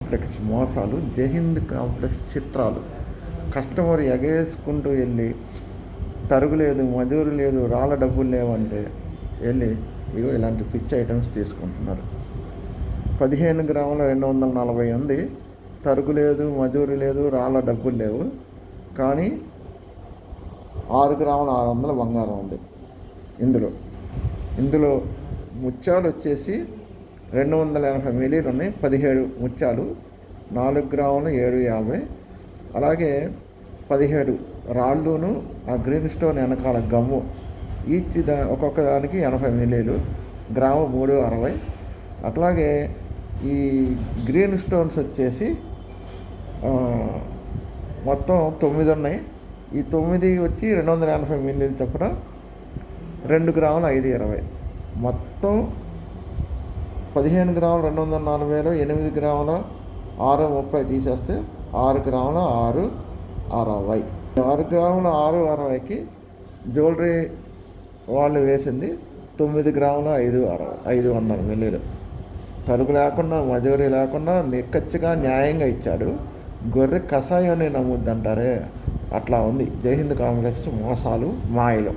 Complex మోసాలు, జైహింద్ complex చిత్రాలు. Customer ఎగేసుకుంటూ వెళ్ళి తరుగు లేదు, మజూరు లేదు, రాళ్ళ డబ్బులు లేవంటే వెళ్ళి ఇగో ఇలాంటి పిచ్ ఐటమ్స్ తీసుకుంటున్నారు. 15 గ్రాముల 240 ఉంది, తరుగు లేదు, మజూరు లేదు, రాళ్ళ డబ్బులు లేవు, కానీ 6 గ్రాముల 600 బంగారం ఉంది. ఇందులో ముత్యాలు వచ్చేసి 280 మిలీలు ఉన్నాయి. 17 ముత్యాలు, 4 గ్రాములు 750. అలాగే 17 రాళ్ళును ఆ గ్రీన్ స్టోన్ వెనకాల గమ్ము ఈచ్ ఒక్కొక్క దానికి 80 మిలీలు, గ్రాము 360. అట్లాగే ఈ గ్రీన్ స్టోన్స్ వచ్చేసి మొత్తం 9 ఉన్నాయి. ఈ 9 వచ్చి 280 మిల్లీలు చొప్పున 2 గ్రాముల 520. మొత్తం 15 గ్రాముల 240లో 8 గ్రాముల 630 తీసేస్తే 6 గ్రాముల 660. 6 గ్రాముల 660కి జ్యువెలరీ వాళ్ళు వేసింది 9 గ్రాముల 500 మిల్లీలు. తరుగు లేకుండా, మజూరీ లేకుండా నిక్కచ్చిగా న్యాయంగా ఇచ్చాడు. గొర్రె కషాయాన్ని నమ్ముద్దంటారే, అట్లా ఉంది జైహింద్ కాంప్లెక్స్ మోసాలు మాయలు.